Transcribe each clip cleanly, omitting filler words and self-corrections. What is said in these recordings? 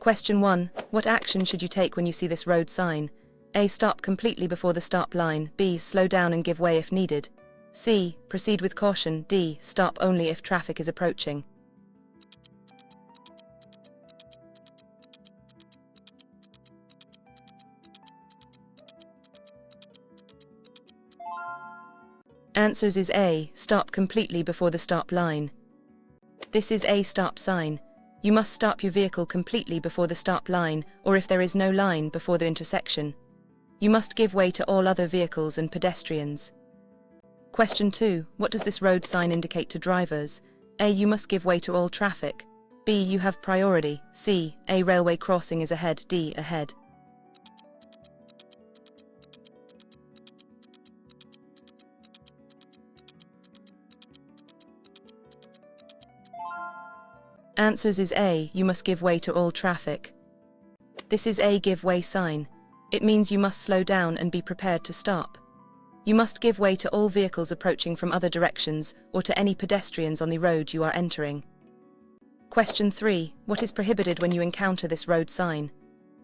Question 1. What action should you take when you see this road sign? A. Stop completely before the stop line. B. Slow down and give way if needed. C. Proceed with caution. D. Stop only if traffic is approaching. Answers is A. Stop completely before the stop line. This is a stop sign. You must stop your vehicle completely before the stop line, or if there is no line before the intersection. You must give way to all other vehicles and pedestrians. Question 2. What does this road sign indicate to drivers? A. You must give way to all traffic. B. You have priority. C. A railway crossing is ahead. D. Ahead. Answers is A. You must give way to all traffic. This is a give way sign. It means you must slow down and be prepared to stop. You must give way to all vehicles approaching from other directions or to any pedestrians on the road you are entering. Question 3. What is prohibited when you encounter this road sign?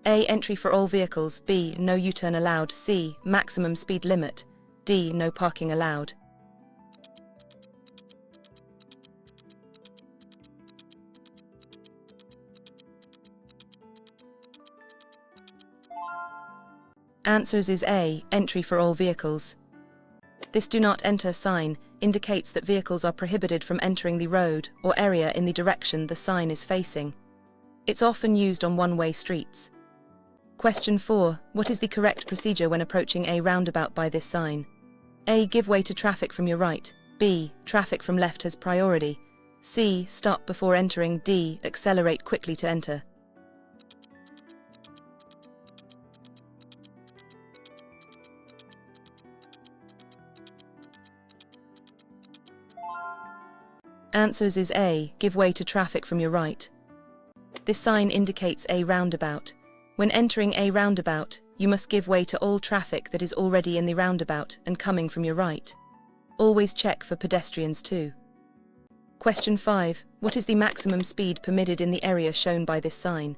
A. Entry for all vehicles. B. No U-turn allowed. C. Maximum speed limit. D. No parking allowed. Answers is A. Entry for all vehicles. This do not enter sign indicates that vehicles are prohibited from entering the road or area in the direction the sign is facing. It's often used on one-way streets. Question 4. What is the correct procedure when approaching a roundabout by this sign? A. Give way to traffic from your right. B. Traffic from left has priority. C. Stop before entering. D. Accelerate quickly to enter. Answers is A. Give way to traffic from your right. This sign indicates a roundabout. When entering a roundabout, you must give way to all traffic that is already in the roundabout and coming from your right. Always check for pedestrians too. Question 5. What is the maximum speed permitted in the area shown by this sign?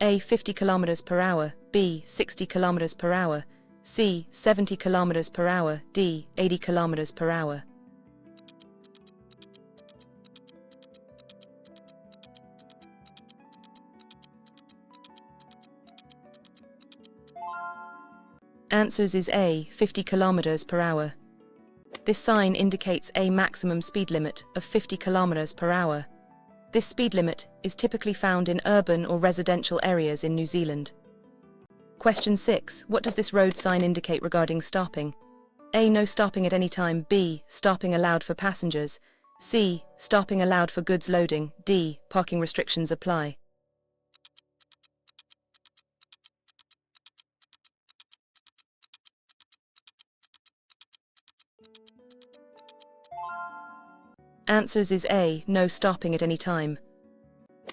A. 50 km per hour. B. 60 km per hour. C. 70 km per hour. D. 80 km per hour. Answers is A. 50 km per hour. This sign indicates a maximum speed limit of 50 km per hour. This speed limit is typically found in urban or residential areas in New Zealand. Question 6. What does this road sign indicate regarding stopping? A. No stopping at any time. B. Stopping allowed for passengers. C. Stopping allowed for goods loading. D. Parking restrictions apply. Answers is A. No stopping at any time.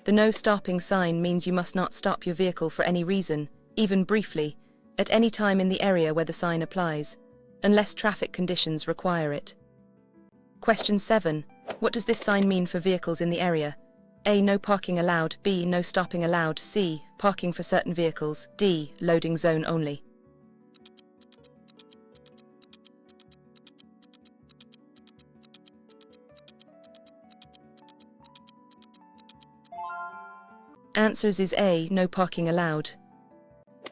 The no stopping sign means you must not stop your vehicle for any reason, even briefly, at any time in the area where the sign applies, unless traffic conditions require it. Question 7. What does this sign mean for vehicles in the area? A. No parking allowed. B. No stopping allowed. C. Parking for certain vehicles. D. Loading zone only. Answers is A. No parking allowed.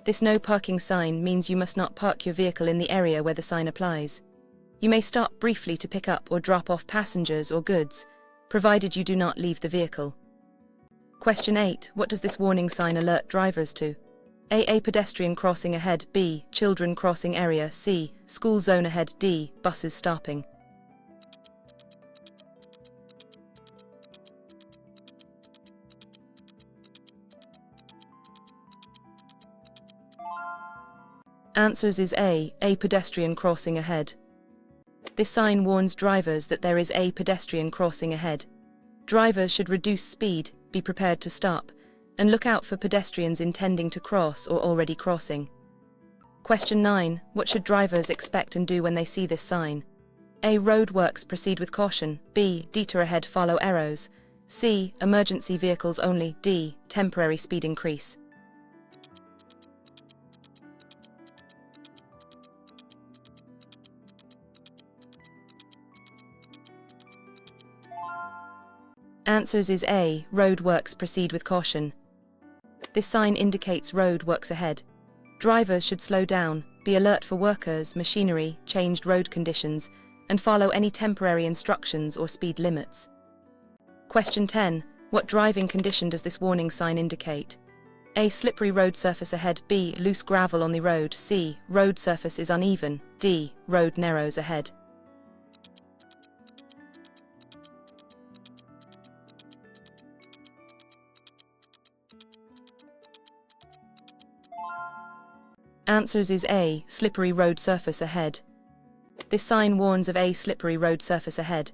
This no parking sign means you must not park your vehicle in the area where the sign applies. You may stop briefly to pick up or drop off passengers or goods, provided you do not leave the vehicle. Question 8. What does this warning sign alert drivers to? A. Pedestrian crossing ahead. B. Children crossing area. C. School zone ahead. D. Buses stopping. Answers is A. Pedestrian crossing ahead. This sign warns drivers that there is a pedestrian crossing ahead. Drivers should reduce speed, be prepared to stop, and look out for pedestrians intending to cross or already crossing. Question 9. What should drivers expect and do when they see this sign? A. Roadworks, proceed with caution. B. Detour ahead, follow arrows. C. Emergency vehicles only, D. Temporary speed increase. Answers is A. Road works, proceed with caution. This sign indicates road works ahead. Drivers should slow down, be alert for workers, machinery, changed road conditions, and follow any temporary instructions or speed limits. Question 10. What driving condition does this warning sign indicate? A. Slippery road surface ahead, B. Loose gravel on the road, C. Road surface is uneven, D. Road narrows ahead. Answers is A. Slippery road surface ahead. This sign warns of a slippery road surface ahead.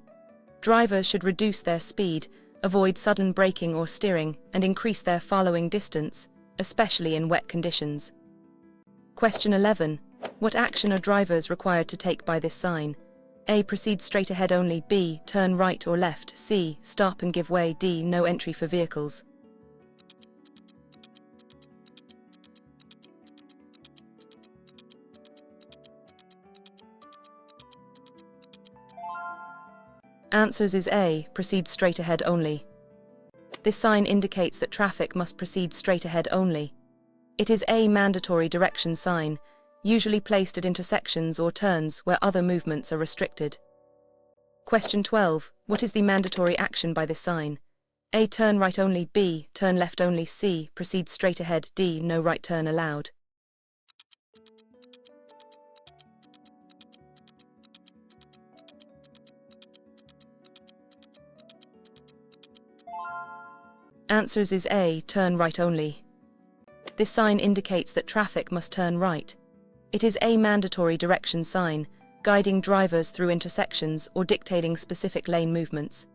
Drivers should reduce their speed, avoid sudden braking or steering, and increase their following distance, especially in wet conditions. Question 11. What action are drivers required to take by this sign? A. Proceed straight ahead only, B. Turn right or left, C. Stop and give way, D. No entry for vehicles. Answers is A. Proceed straight ahead only. This sign indicates that traffic must proceed straight ahead only. It is a mandatory direction sign, usually placed at intersections or turns where other movements are restricted. Question 12. What is the mandatory action by this sign? A. Turn right only, B. Turn left only, C. Proceed straight ahead, D. No right turn allowed. Answers is A. Turn right only. This sign indicates that traffic must turn right. It is a mandatory direction sign, guiding drivers through intersections or dictating specific lane movements.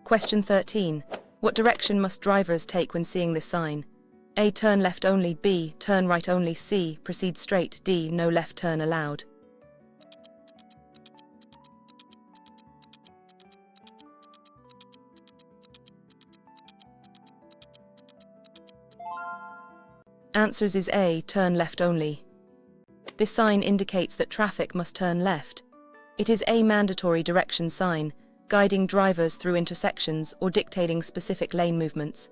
Question 13. What direction must drivers take when seeing this sign? A. Turn left only, B. Turn right only, C. Proceed straight, D. No left turn allowed. Answers is A. Turn left only. This sign indicates that traffic must turn left. It is a mandatory direction sign, guiding drivers through intersections or dictating specific lane movements.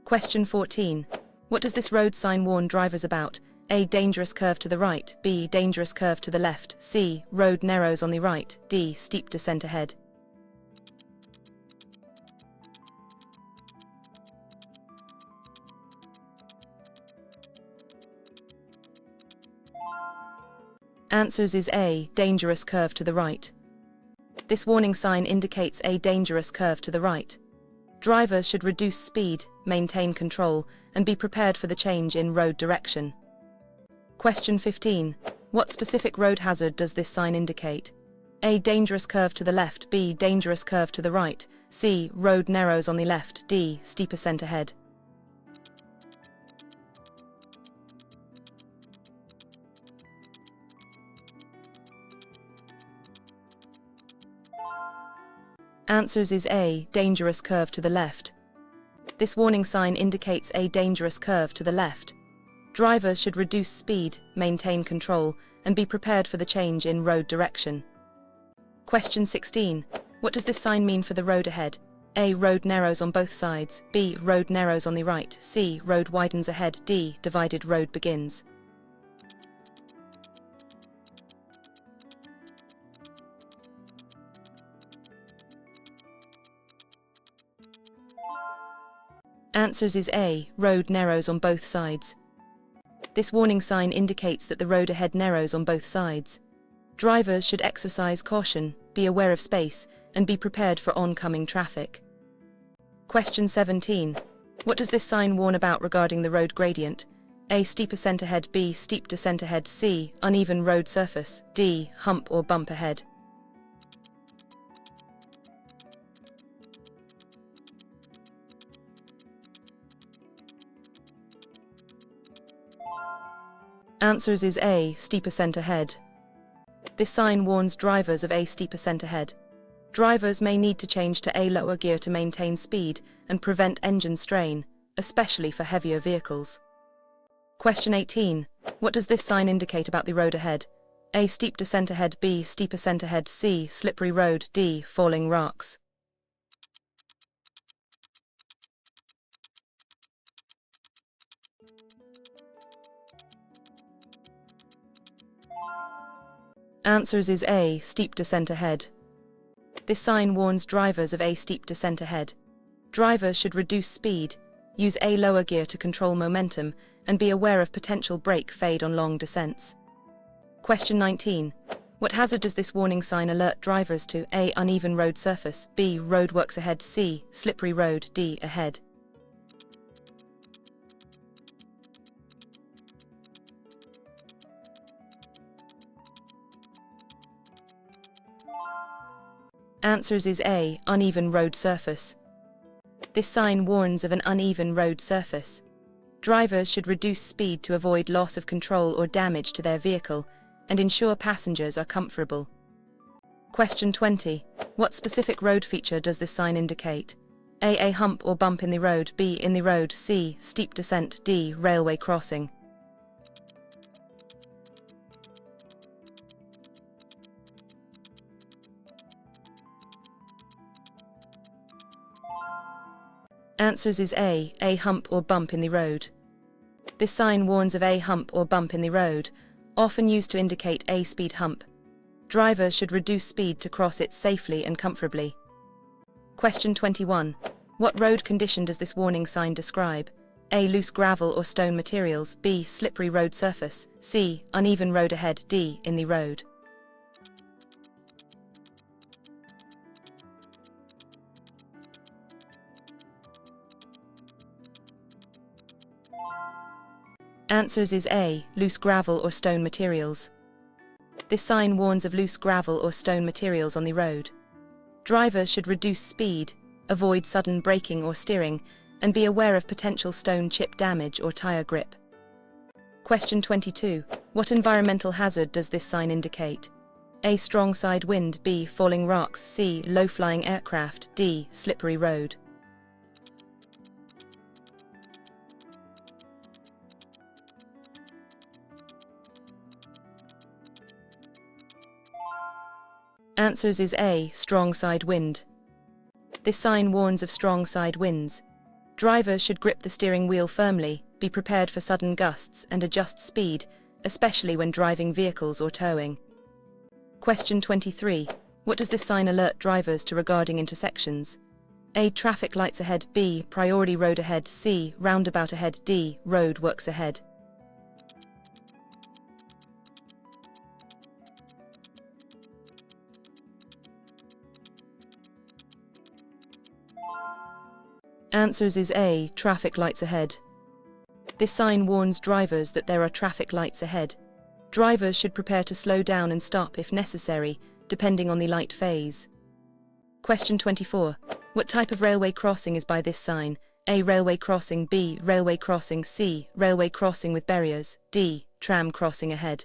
Question 14. What does this road sign warn drivers about? A. Dangerous curve to the right, B. Dangerous curve to the left, C. Road narrows on the right, D. Steep descent ahead. Answers is A. Dangerous curve to the right. This warning sign indicates a dangerous curve to the right. Drivers should reduce speed, maintain control, and be prepared for the change in road direction. Question 15. What specific road hazard does this sign indicate? A. Dangerous curve to the left, B. Dangerous curve to the right, C. Road narrows on the left, D. Steep ascent ahead. Answers is A. Dangerous curve to the left. This warning sign indicates a dangerous curve to the left. Drivers should reduce speed, maintain control, and be prepared for the change in road direction. Question 16. What does this sign mean for the road ahead? A. Road narrows on both sides, B. Road narrows on the right, C. Road widens ahead, D. Divided road begins. Answers is A. Road narrows on both sides. This warning sign indicates that the road ahead narrows on both sides. Drivers should exercise caution, be aware of space, and be prepared for oncoming traffic. Question 17. What does this sign warn about regarding the road gradient? A. Steep ascent ahead, B. Steep descent ahead, C. Uneven road surface, D. Hump or bump ahead. Answers is A. Steep ascent ahead. This sign warns drivers of a steep ascent ahead. Drivers may need to change to a lower gear to maintain speed and prevent engine strain, especially for heavier vehicles. Question 18. What does this sign indicate about the road ahead? A. Steep descent ahead. B. Steep ascent ahead. C. Slippery road. D. Falling rocks. Answers is A. Steep descent ahead. This sign warns drivers of a steep descent ahead. Drivers should reduce speed, use a lower gear to control momentum, and be aware of potential brake fade on long descents. Question 19. What hazard does this warning sign alert drivers to? A. Uneven road surface. B. Roadworks ahead. C. Slippery road. D. Ahead. Answers is A. Uneven road surface. This sign warns of an uneven road surface. Drivers should reduce speed to avoid loss of control or damage to their vehicle and ensure passengers are comfortable. Question 20. What specific road feature does this sign indicate? A. A hump or bump in the road. B. In the road. C. Steep descent. D. Railway crossing. Answers is A. A hump or bump in the road. This sign warns of a hump or bump in the road, often used to indicate a speed hump. Drivers should reduce speed to cross it safely and comfortably. Question 21. What road condition does this warning sign describe? A. Loose gravel or stone materials. B. Slippery road surface. C. Uneven road ahead. D. In the road. Answers is A. Loose gravel or stone materials. This sign warns of loose gravel or stone materials on the road. Drivers should reduce speed, avoid sudden braking or steering, and be aware of potential stone chip damage or tire grip. Question 22. What environmental hazard does this sign indicate? A. Strong side wind. B. Falling rocks. C. Low-flying aircraft. D. Slippery road. Answers is A. Strong side wind. This sign warns of strong side winds. Drivers should grip the steering wheel firmly, be prepared for sudden gusts, and adjust speed, especially when driving vehicles or towing. Question 23. What does this sign alert drivers to regarding intersections? A. Traffic lights ahead. B. Priority road ahead. C. Roundabout ahead. D. Road works ahead. Answers is A. Traffic lights ahead. This sign warns drivers that there are traffic lights ahead. Drivers should prepare to slow down and stop if necessary, depending on the light phase. Question 24. What type of railway crossing is by this sign? A. Railway crossing. B. Railway crossing. C. Railway crossing with barriers. D. Tram crossing ahead.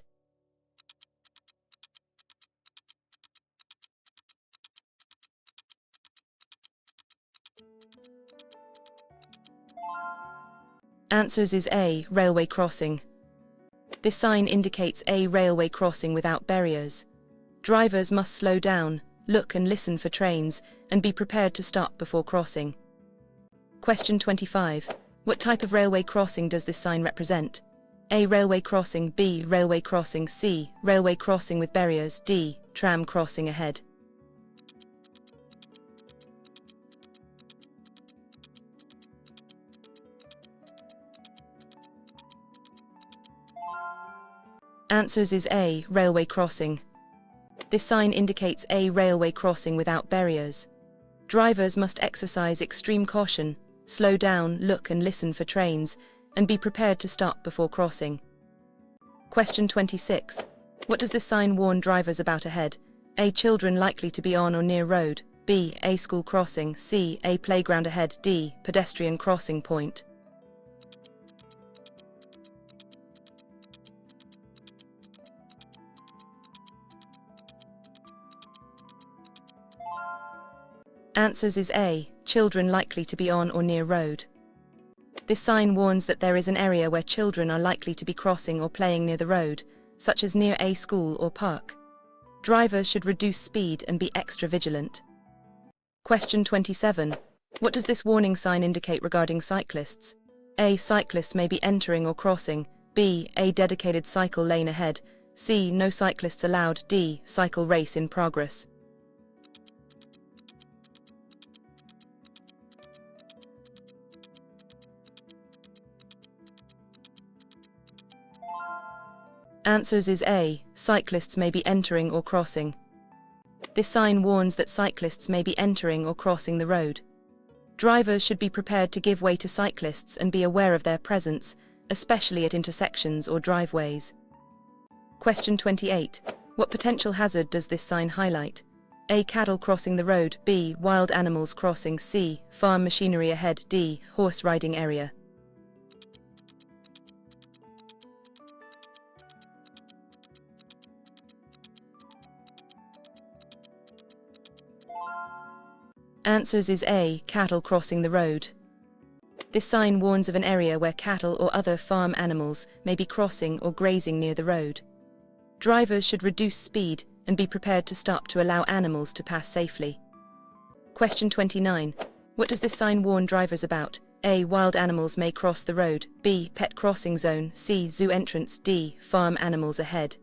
Answers is A. Railway crossing. This sign indicates a railway crossing without barriers. Drivers must slow down, look and listen for trains, and be prepared to stop before crossing. Question 25. What type of railway crossing does this sign represent? A. Railway crossing. B. Railway crossing. C. Railway crossing with barriers. D. Tram crossing ahead. Answers is A. Railway crossing. This sign indicates a railway crossing without barriers. Drivers must exercise extreme caution, slow down, look and listen for trains, and be prepared to stop before crossing. Question 26. What does this sign warn drivers about ahead? A. Children likely to be on or near road. B. A school crossing. C. A playground ahead. D. Pedestrian crossing point. Answers is A. Children likely to be on or near road. This sign warns that there is an area where children are likely to be crossing or playing near the road, such as near a school or park. Drivers should reduce speed and be extra vigilant. Question 27. What does this warning sign indicate regarding cyclists? A. Cyclists may be entering or crossing. B. A dedicated cycle lane ahead. C. No cyclists allowed. D. Cycle race in progress. Answers is A. Cyclists may be entering or crossing. This sign warns that cyclists may be entering or crossing the road. Drivers should be prepared to give way to cyclists and be aware of their presence, especially at intersections or driveways. Question 28. What potential hazard does this sign highlight? A. Cattle crossing the road. B. Wild animals crossing. C. Farm machinery ahead. D. Horse riding area. Answers is A. Cattle crossing the road. This sign warns of an area where cattle or other farm animals may be crossing or grazing near the road. Drivers should reduce speed and be prepared to stop to allow animals to pass safely. Question 29. What does this sign warn drivers about? A. Wild animals may cross the road. B. Pet crossing zone. C. Zoo entrance. D. Farm animals ahead.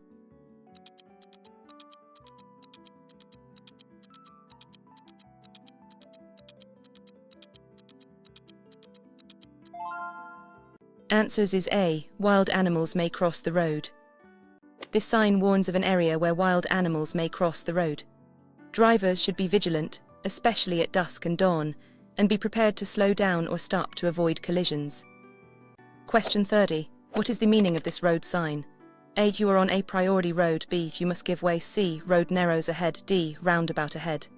Answers is A. Wild animals may cross the road. This sign warns of an area where wild animals may cross the road. Drivers should be vigilant, especially at dusk and dawn, and be prepared to slow down or stop to avoid collisions. Question 30. What is the meaning of this road sign? A. You are on a priority road. B. You must give way. C. Road narrows ahead. D. Roundabout ahead.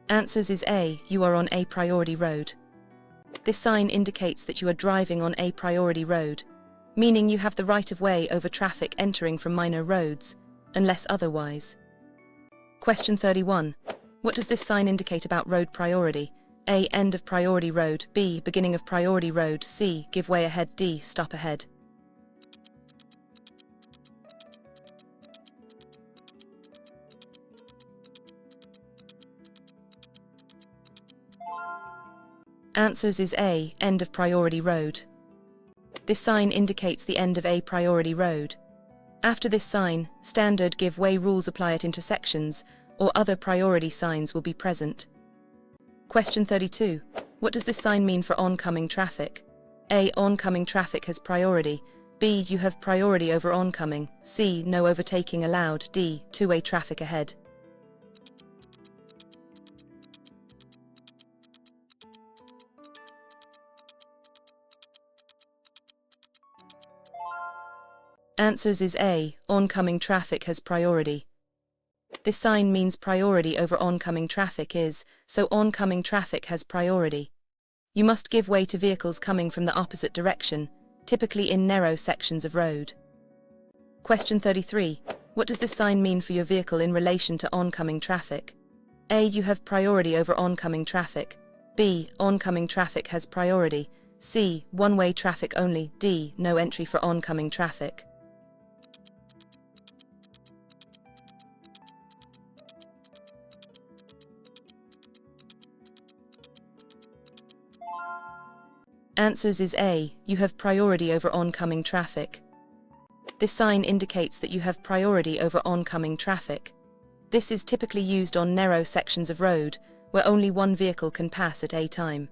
Answers is A. You are on a priority road. This sign indicates that you are driving on a priority road, meaning you have the right of way over traffic entering from minor roads, unless otherwise. Question 31. What does this sign indicate about road priority? A. End of priority road. B. Beginning of priority road. C. Give way ahead. D. Stop ahead. Answers is A. End of priority road. This sign indicates the end of a priority road. After this sign, standard give way rules apply at intersections, or other priority signs will be present. Question 32. What does this sign mean for oncoming traffic? A. Oncoming traffic has priority. B. You have priority over oncoming. C. No overtaking allowed. D. Two-way traffic ahead. Answers is A. Oncoming traffic has priority. This sign means priority over oncoming traffic is, so oncoming traffic has priority. You must give way to vehicles coming from the opposite direction, typically in narrow sections of road. Question 33. What does this sign mean for your vehicle in relation to oncoming traffic? A. You have priority over oncoming traffic. B. Oncoming traffic has priority. C. One-way traffic only. D. No entry for oncoming traffic. Answers is A. You have priority over oncoming traffic. This sign indicates that you have priority over oncoming traffic. This is typically used on narrow sections of road, where only one vehicle can pass at a time.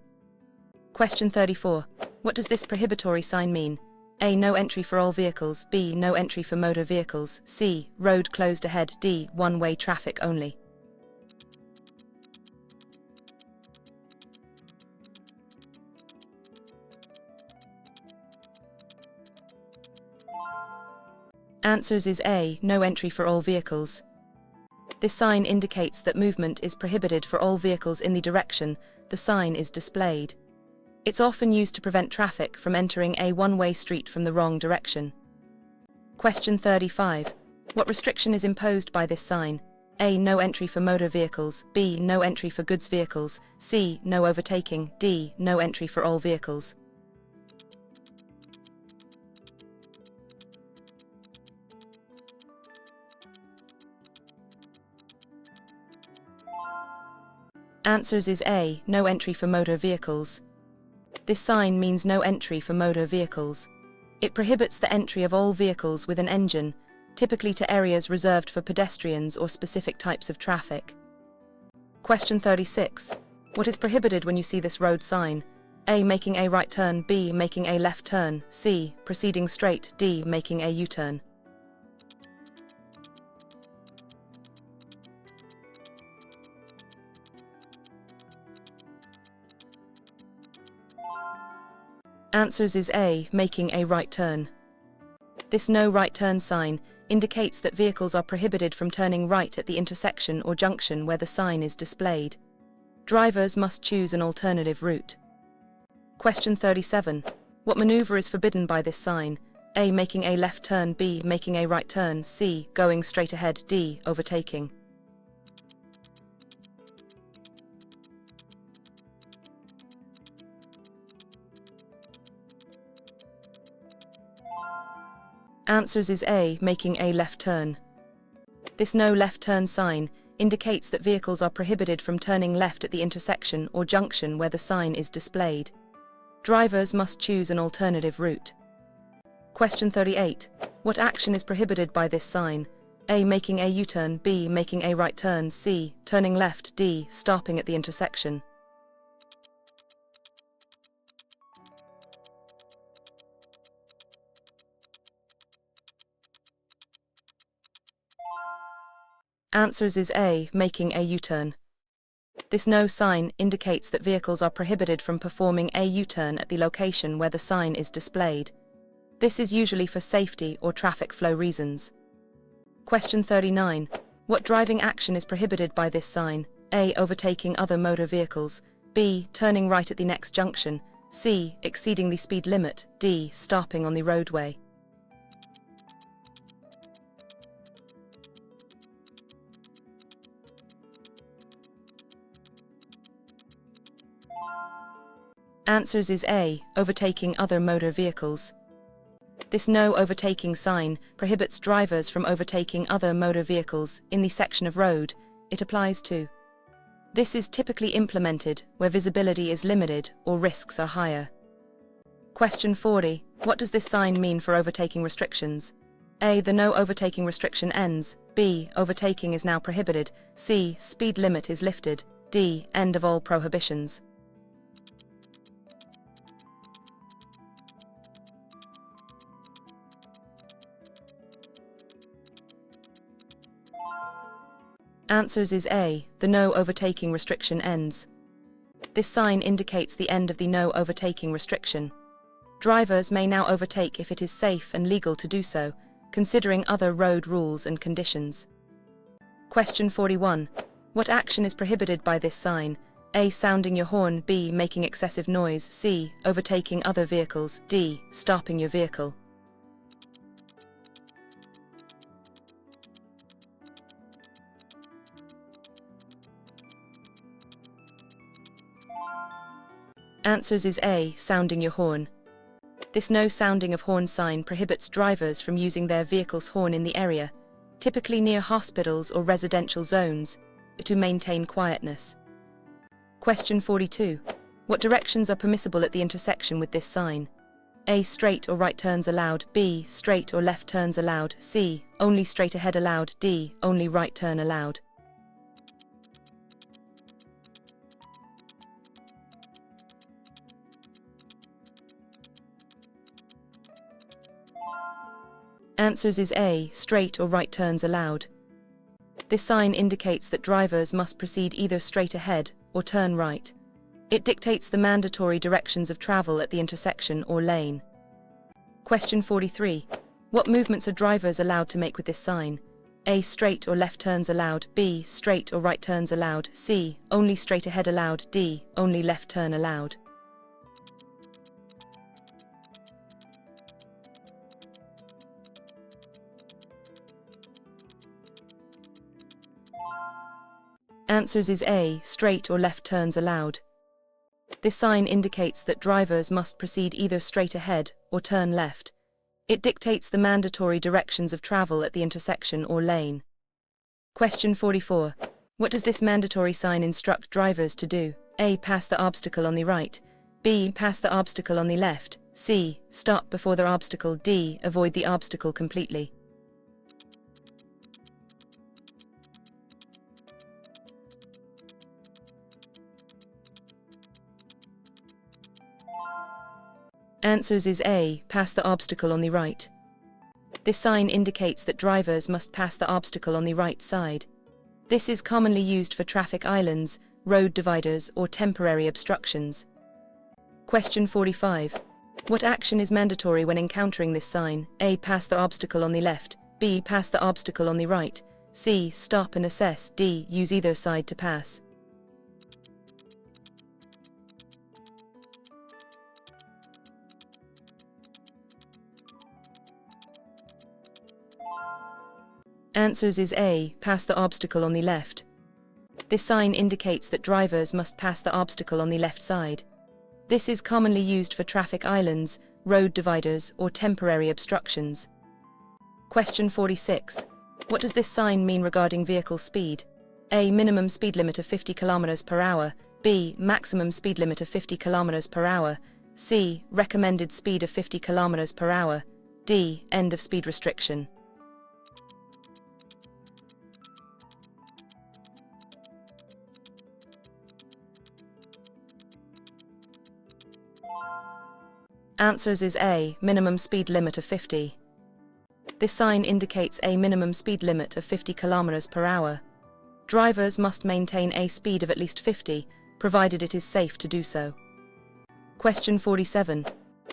Question 34. What does this prohibitory sign mean? A. No entry for all vehicles. B. No entry for motor vehicles. C. Road closed ahead. D. One-way traffic only. Answers is A. No entry for all vehicles. This sign indicates that movement is prohibited for all vehicles in the direction the sign is displayed. It's often used to prevent traffic from entering a one-way street from the wrong direction. Question 35. What restriction is imposed by this sign? A. No entry for motor vehicles. B. No entry for goods vehicles. C. No overtaking. D. No entry for all vehicles. Answers is A. No entry for motor vehicles. This sign means no entry for motor vehicles. It prohibits the entry of all vehicles with an engine, typically to areas reserved for pedestrians or specific types of traffic. Question 36. What is prohibited when you see this road sign? A. Making a right turn. B. Making a left turn. C. Proceeding straight. D. Making a U-turn. Answers is A. Making a right turn. This no right turn sign indicates that vehicles are prohibited from turning right at the intersection or junction where the sign is displayed. Drivers must choose an alternative route. Question 37. What maneuver is forbidden by this sign? A. Making a left turn. B. Making a right turn. C. Going straight ahead. D. Overtaking. Answers is A. Making a left turn. This no left turn sign indicates that vehicles are prohibited from turning left at the intersection or junction where the sign is displayed. Drivers must choose an alternative route. Question 38. What action is prohibited by this sign? A. Making a U-turn. B. Making a right turn. C. Turning left. D. Stopping at the intersection. Answers is A. Making a U-turn. This no sign indicates that vehicles are prohibited from performing a U-turn at the location where the sign is displayed. This is usually for safety or traffic flow reasons. Question 39. What driving action is prohibited by this sign? A. Overtaking other motor vehicles. B. Turning right at the next junction. C. Exceeding the speed limit. D. Stopping on the roadway. Answers is A. Overtaking other motor vehicles. This no overtaking sign prohibits drivers from overtaking other motor vehicles in the section of road it applies to. This is typically implemented where visibility is limited or risks are higher. Question 40. What does this sign mean for overtaking restrictions? A. The no overtaking restriction ends. B. Overtaking is now prohibited. C. Speed limit is lifted. D. End of all prohibitions. Answers is A. The no overtaking restriction ends. This sign indicates the end of the no overtaking restriction. Drivers may now overtake if it is safe and legal to do so, considering other road rules and conditions. Question 41. What action is prohibited by this sign? A. Sounding your horn. B. Making excessive noise. C. Overtaking other vehicles. D. Stopping your vehicle. Answers is A. Sounding your horn. This no sounding of horn sign prohibits drivers from using their vehicle's horn in the area, typically near hospitals or residential zones, to maintain quietness. Question 42. What directions are permissible at the intersection with this sign? A. Straight or right turns allowed. B. Straight or left turns allowed. C. Only straight ahead allowed. D. Only right turn allowed. Answers is A. Straight or right turns allowed. This sign indicates that drivers must proceed either straight ahead or turn right. It dictates the mandatory directions of travel at the intersection or lane. Question 43. What movements are drivers allowed to make with this sign? A. Straight or left turns allowed. B. Straight or right turns allowed. C. Only straight ahead allowed. D. Only left turn allowed. Answers is A, straight or left turns allowed. This sign indicates that drivers must proceed either straight ahead or turn left. It dictates the mandatory directions of travel at the intersection or lane. Question 44. What does this mandatory sign instruct drivers to do? A. Pass the obstacle on the right. B. Pass the obstacle on the left. C. Stop before the obstacle. D. Avoid the obstacle completely. Answers is A. Pass the obstacle on the right. This sign indicates that drivers must pass the obstacle on the right side. This is commonly used for traffic islands, road dividers, or temporary obstructions. Question 45. What action is mandatory when encountering this sign? A. Pass the obstacle on the left. B. Pass the obstacle on the right. C. Stop and assess. D. Use either side to pass. Answers is A. Pass the obstacle on the left. This sign indicates that drivers must pass the obstacle on the left side. This is commonly used for traffic islands, road dividers, or temporary obstructions. Question 46. What does this sign mean regarding vehicle speed? A. Minimum speed limit of 50 km per hour. B. Maximum speed limit of 50 km per hour. C. Recommended speed of 50 km per hour. D. End of speed restriction. Answers is A. Minimum speed limit of 50. This sign indicates a minimum speed limit of 50 km per hour. Drivers must maintain a speed of at least 50, provided it is safe to do so. Question 47.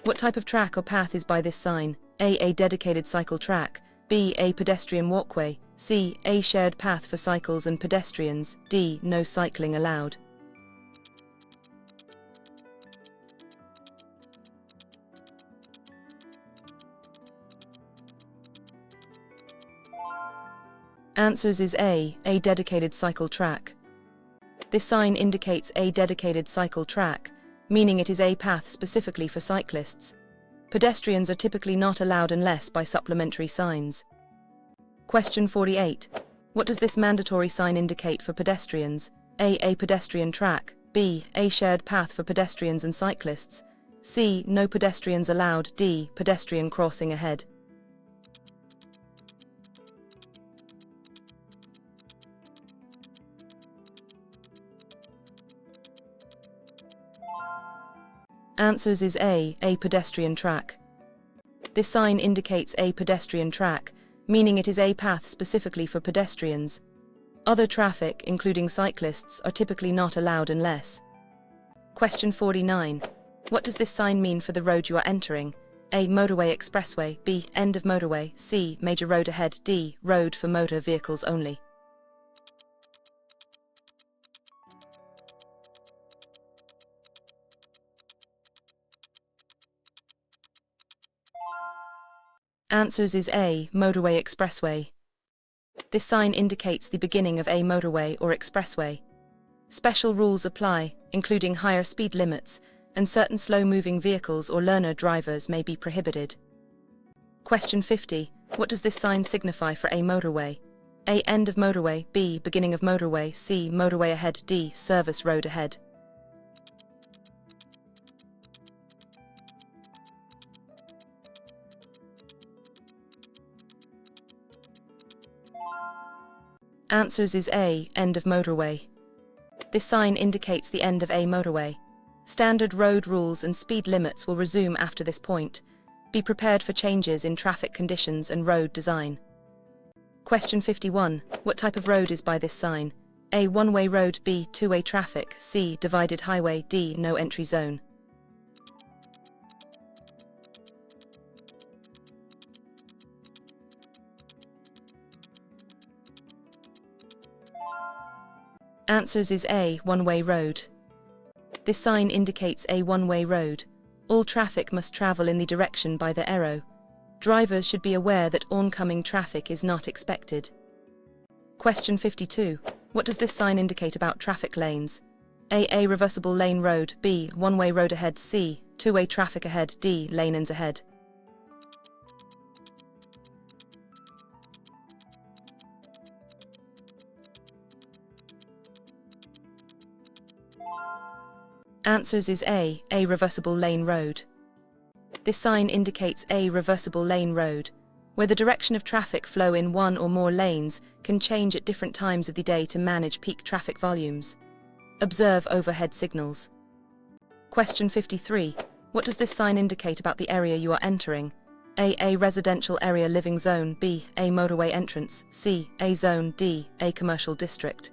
What type of track or path is by this sign? A. A dedicated cycle track. B. A pedestrian walkway. C. A shared path for cycles and pedestrians. D. No cycling allowed. Answers is A. A dedicated cycle track. This sign indicates a dedicated cycle track, meaning it is a path specifically for cyclists. Pedestrians are typically not allowed unless by supplementary signs. Question 48. What does this mandatory sign indicate for pedestrians? A. A pedestrian track. B. A shared path for pedestrians and cyclists. C. No pedestrians allowed. D. Pedestrian crossing ahead. Answers is A. A pedestrian track. This sign indicates a pedestrian track, meaning it is a path specifically for pedestrians. Other traffic, including cyclists, are typically not allowed unless. Question 49. What does this sign mean for the road you are entering? A. Motorway expressway. B. End of motorway. C. Major road ahead. D. Road for motor vehicles only. Answers is A. Motorway expressway. This sign indicates the beginning of a motorway or expressway. Special rules apply, including higher speed limits, and certain slow-moving vehicles or learner drivers may be prohibited. Question 50. What does this sign signify for a motorway? A. End of motorway. B. Beginning of motorway. C. Motorway ahead. D. Service road ahead. Answers is A. End of motorway. This sign indicates the end of a motorway. Standard road rules and speed limits will resume after this point. Be prepared for changes in traffic conditions and road design. Question 51. What type of road is by this sign? A. One-way road. B. Two-way traffic. C. Divided highway. D. No entry zone. Answers is A. One-way road. This sign indicates a one-way road. All traffic must travel in the direction by the arrow. Drivers should be aware that oncoming traffic is not expected. Question 52. What does this sign indicate about traffic lanes? A reversible lane road, B, one-way road ahead, C, two-way traffic ahead, D, lane ends ahead. Answers is A reversible lane road. This sign indicates a reversible lane road, where the direction of traffic flow in one or more lanes can change at different times of the day to manage peak traffic volumes. Observe overhead signals. Question 53. What does this sign indicate about the area you are entering? A residential area living zone, B, a motorway entrance, C, a zone, D, a commercial district.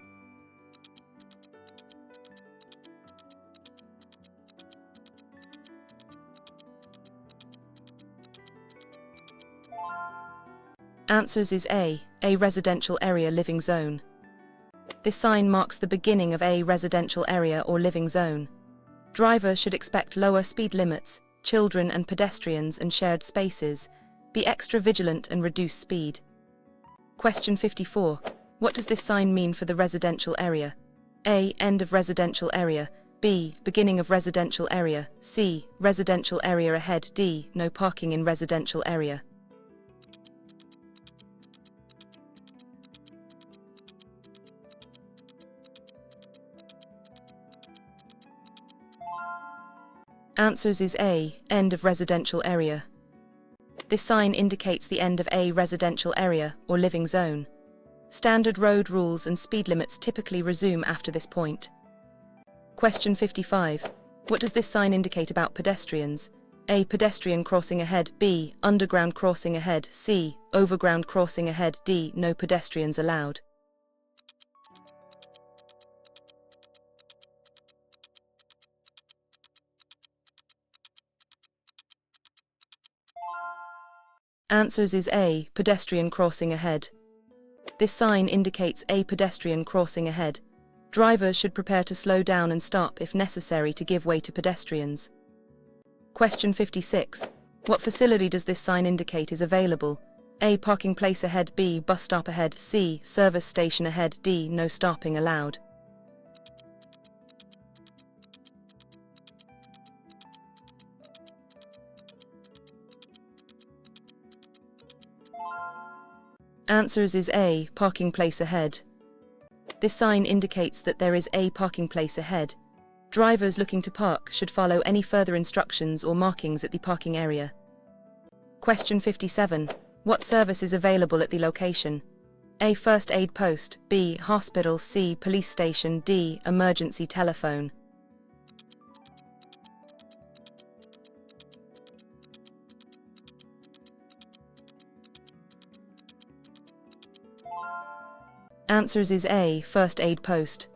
Answers is A residential area living zone. This sign marks the beginning of a residential area or living zone. Drivers should expect lower speed limits, children and pedestrians and shared spaces. Be extra vigilant and reduce speed. Question 54. What does this sign mean for the residential area? A, end of residential area, B, beginning of residential area, C, residential area ahead, D, no parking in residential area. Answers is A, end of residential area. This sign indicates the end of a residential area or living zone. Standard road rules and speed limits typically resume after this point. Question 55. What does this sign indicate about pedestrians? A, pedestrian crossing ahead, B, underground crossing ahead, C, overground crossing ahead, D, no pedestrians allowed. Answers is A, pedestrian crossing ahead. This sign indicates a pedestrian crossing ahead. Drivers should prepare to slow down and stop if necessary to give way to pedestrians. Question 56. What facility does this sign indicate is available? A, parking place ahead, B, bus stop ahead, C, service station ahead, D, no stopping allowed. Answers is A, parking place ahead. This sign indicates that there is a parking place ahead. Drivers looking to park should follow any further instructions or markings at the parking area. Question 57. What service is available at the location? A, first aid post, B, hospital, C, police station, D, emergency telephone. Answers is A, first aid post.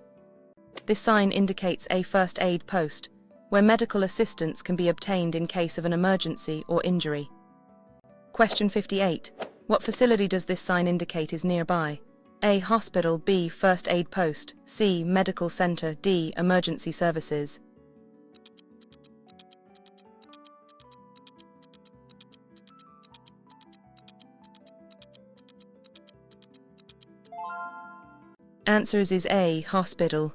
This sign indicates a first aid post, where medical assistance can be obtained in case of an emergency or injury. Question 58. What facility does this sign indicate is nearby? A, hospital, B, first aid post, C, medical center, D, emergency services. Answers is A, hospital.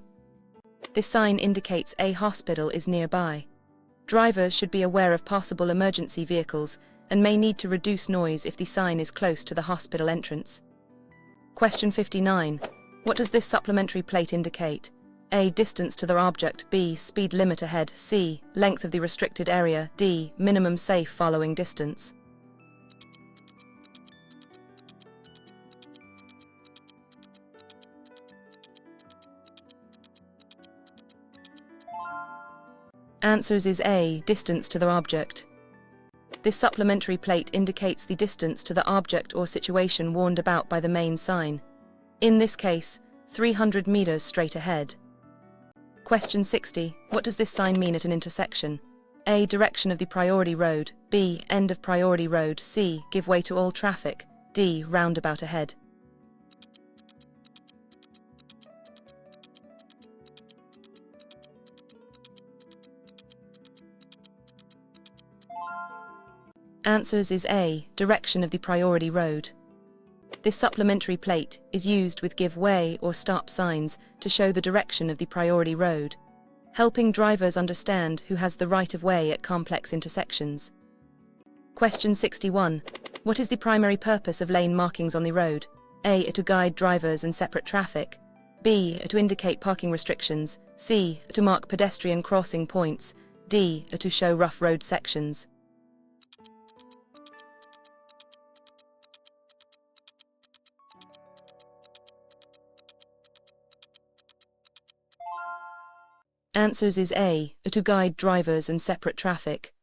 This sign indicates a hospital is nearby. Drivers should be aware of possible emergency vehicles and may need to reduce noise if the sign is close to the hospital entrance. Question 59. What does this supplementary plate indicate? A, distance to the object, B, speed limit ahead, C, length of the restricted area, D, minimum safe following distance. Answers is A, distance to the object. This supplementary plate indicates the distance to the object or situation warned about by the main sign. In this case, 300 meters straight ahead. Question 60. What does this sign mean at an intersection? A, direction of the priority road, B, end of priority road, C, give way to all traffic, D, roundabout ahead. Answers is A, direction of the priority road. This supplementary plate is used with give way or stop signs to show the direction of the priority road, helping drivers understand who has the right of way at complex intersections. Question 61. What is the primary purpose of lane markings on the road? A. To guide drivers and separate traffic. B. To indicate parking restrictions. C. To mark pedestrian crossing points. D. To show rough road sections. Answers is A. To guide drivers and separate traffic.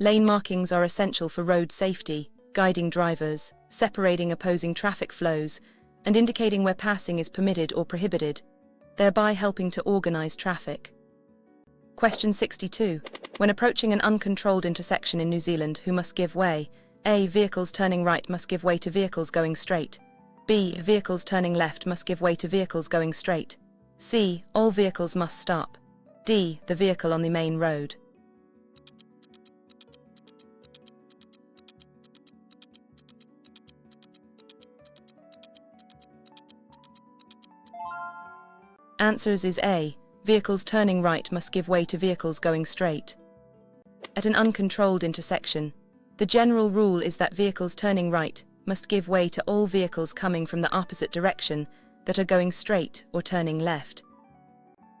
Lane markings are essential for road safety, guiding drivers, separating opposing traffic flows, and indicating where passing is permitted or prohibited, thereby helping to organize traffic. Question 62. When approaching an uncontrolled intersection in New Zealand, who must give way? A. Vehicles turning right must give way to vehicles going straight. B. Vehicles turning left must give way to vehicles going straight. C. All vehicles must stop. D. The vehicle on the main road. Answers is A. Vehicles turning right must give way to vehicles going straight. At an uncontrolled intersection, the general rule is that vehicles turning right must give way to all vehicles coming from the opposite direction that are going straight or turning left.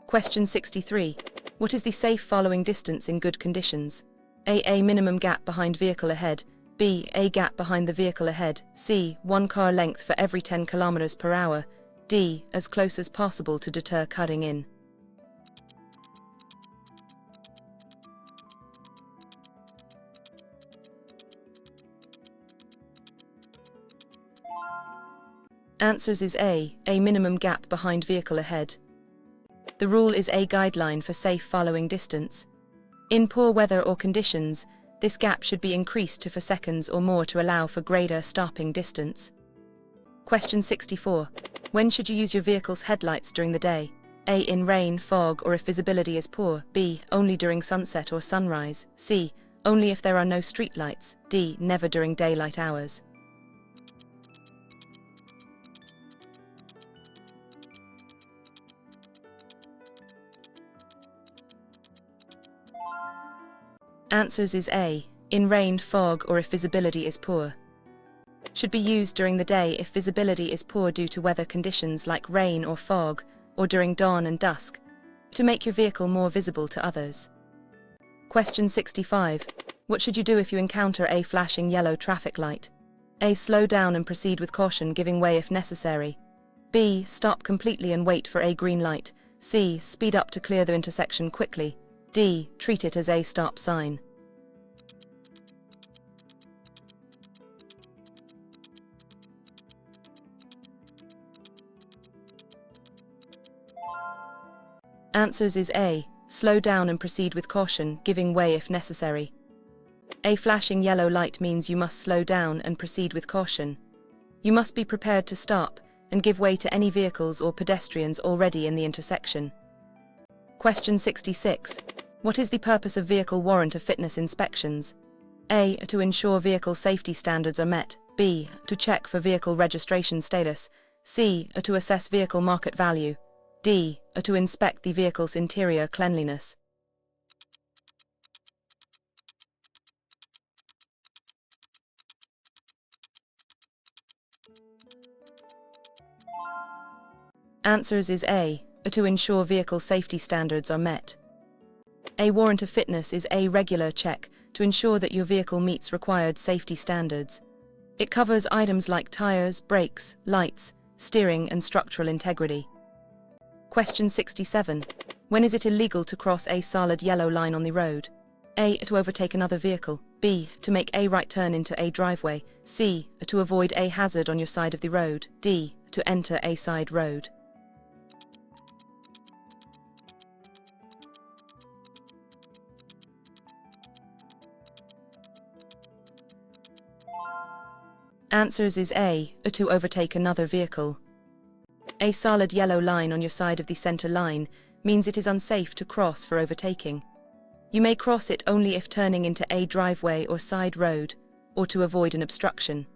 Question 63. What is the safe following distance in good conditions? A. Minimum gap behind vehicle ahead. B. A gap behind the vehicle ahead. C. 1 car length for every 10 km per hour. D. As close as possible to deter cutting in. Answers is A. Minimum gap behind vehicle ahead. The rule is a guideline for safe following distance. In poor weather or conditions, this gap should be increased to 4 seconds or more to allow for greater stopping distance. Question 64. When should you use your vehicle's headlights during the day? A. In rain, fog, or if visibility is poor. B. Only during sunset or sunrise. C. Only if there are no streetlights. D. Never during daylight hours. Answers is A. In rain, fog, or if visibility is poor. Should be used during the day if visibility is poor due to weather conditions like rain or fog, or during dawn and dusk, to make your vehicle more visible to others. Question 65. What should you do if you encounter a flashing yellow traffic light? A. Slow down and proceed with caution, giving way if necessary. B. Stop completely and wait for a green light. C. Speed up to clear the intersection quickly. D. Treat it as a stop sign. Answers is A. Slow down and proceed with caution, giving way if necessary. A flashing yellow light means you must slow down and proceed with caution. You must be prepared to stop and give way to any vehicles or pedestrians already in the intersection. Question 66. What is the purpose of vehicle warrant of fitness inspections? A. To ensure vehicle safety standards are met. B. To check for vehicle registration status. C. To assess vehicle market value. D. To inspect the vehicle's interior cleanliness. Answers is A. To ensure vehicle safety standards are met. A warrant of fitness is a regular check to ensure that your vehicle meets required safety standards. It covers items like tires, brakes, lights, steering, and structural integrity. Question 67. When is it illegal to cross a solid yellow line on the road? A. To overtake another vehicle. B. To make a right turn into a driveway. C. To avoid a hazard on your side of the road. D. To enter a side road. Answers is A. To overtake another vehicle. A solid yellow line on your side of the center line means it is unsafe to cross for overtaking. You may cross it only if turning into a driveway or side road, or to avoid an obstruction.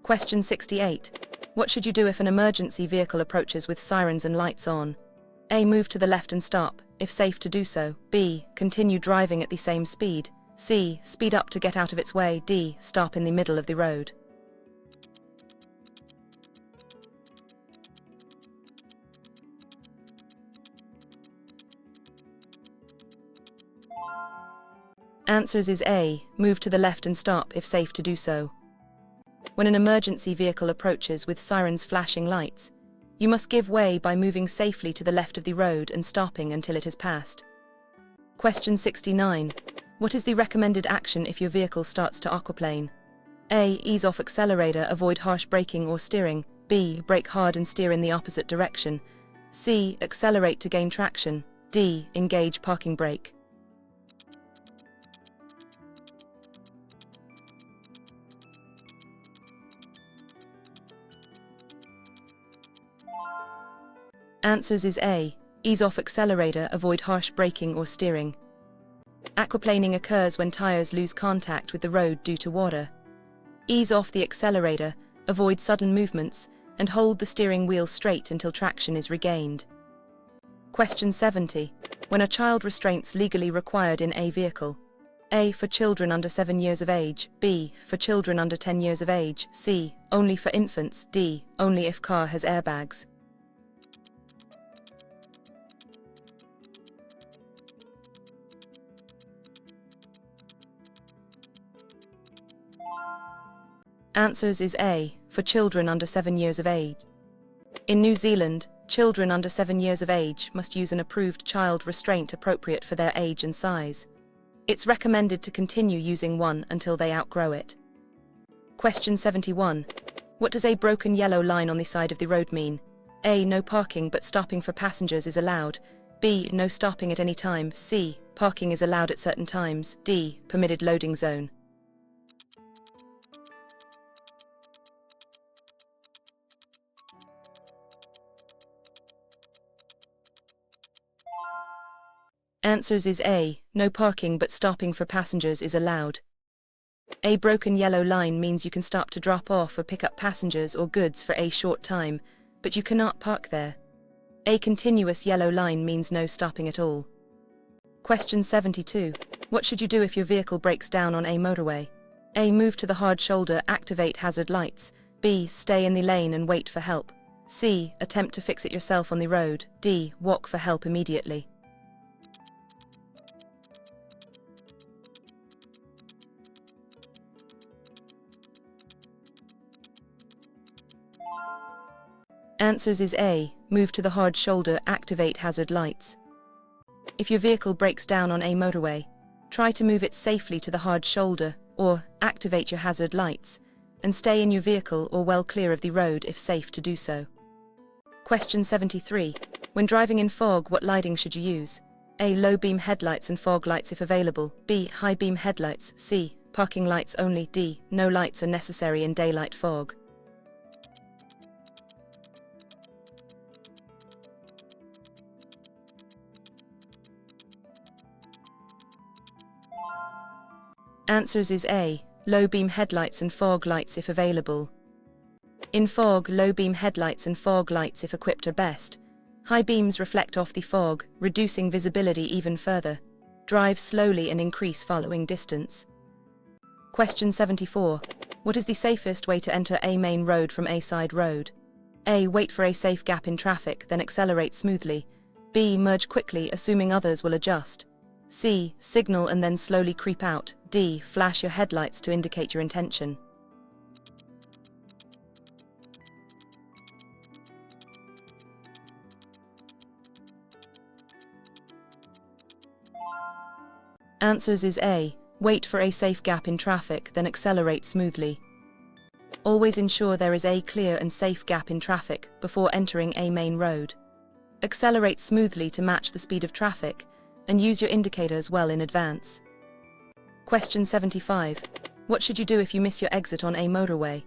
Question 68. What should you do if an emergency vehicle approaches with sirens and lights on? A. Move to the left and stop, if safe to do so. B. Continue driving at the same speed. C. Speed up to get out of its way. D. Stop in the middle of the road. Answers is A. Move to the left and stop, if safe to do so. When an emergency vehicle approaches with sirens flashing lights, you must give way by moving safely to the left of the road and stopping until it has passed. Question 69. What is the recommended action if your vehicle starts to aquaplane? A. Ease off accelerator, avoid harsh braking or steering. B. Brake hard and steer in the opposite direction. C. Accelerate to gain traction. D. Engage parking brake. Answers is A. Ease off accelerator, avoid harsh braking or steering. Aquaplaning occurs when tires lose contact with the road due to water. Ease off the accelerator, avoid sudden movements, and hold the steering wheel straight until traction is regained. Question 70. When are child restraints legally required in a vehicle? A. For children under 7 years of age. B. For children under 10 years of age. C. Only for infants. D. Only if car has airbags. Answers is A. For children under 7 years of age. In New Zealand, children under 7 years of age must use an approved child restraint appropriate for their age and size. It's recommended to continue using one until they outgrow it. Question 71. What does a broken yellow line on the side of the road mean? A. No parking but stopping for passengers is allowed. B. No stopping at any time. C. Parking is allowed at certain times. D. Permitted loading zone. Answers is A. No parking but stopping for passengers is allowed. A broken yellow line means you can stop to drop off or pick up passengers or goods for a short time, but you cannot park there. A continuous yellow line means no stopping at all. Question 72. What should you do if your vehicle breaks down on a motorway? A. Move to the hard shoulder, activate hazard lights. B. Stay in the lane and wait for help. C. Attempt to fix it yourself on the road. D. Walk for help immediately. Answers is A. Move to the hard shoulder, activate hazard lights. If your vehicle breaks down on a motorway, try to move it safely to the hard shoulder or activate your hazard lights and stay in your vehicle or well clear of the road if safe to do so. Question 73. When driving in fog, what lighting should you use? A. Low beam headlights and fog lights if available. B. High beam headlights. C. Parking lights only. D. No lights are necessary in daylight fog. Answers is A. Low beam headlights and fog lights if available. In fog, low beam headlights and fog lights if equipped are best. High beams reflect off the fog, reducing visibility even further. Drive slowly and increase following distance. Question 74. What is the safest way to enter a main road from a side road? A. Wait for a safe gap in traffic, then accelerate smoothly. B. Merge quickly, assuming others will adjust. C. Signal and then slowly creep out. D. Flash your headlights to indicate your intention. Answers is A. Wait for a safe gap in traffic, then accelerate smoothly. Always ensure there is a clear and safe gap in traffic before entering a main road. Accelerate smoothly to match the speed of traffic, and use your indicators well in advance. Question 75. What should you do if you miss your exit on a motorway?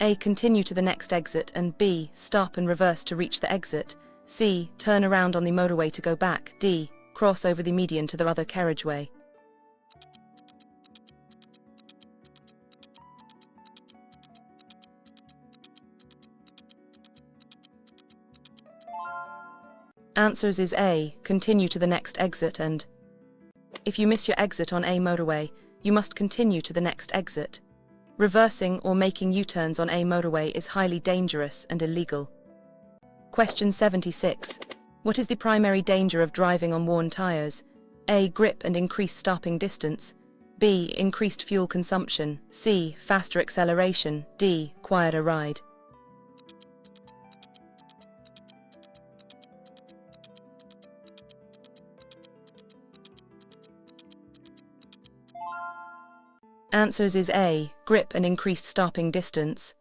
A. Continue to the next exit, and B. Stop and reverse to reach the exit. C. Turn around on the motorway to go back. D. Cross over the median to the other carriageway. Answers is A, continue to the next exit, and if you miss your exit on A motorway, you must continue to the next exit. Reversing or making U-turns on A motorway is highly dangerous and illegal. Question 76. What is the primary danger of driving on worn tires? A, grip and increased stopping distance. B, increased fuel consumption. C, faster acceleration. D, quieter ride. Answers is A, grip and increased stopping distance.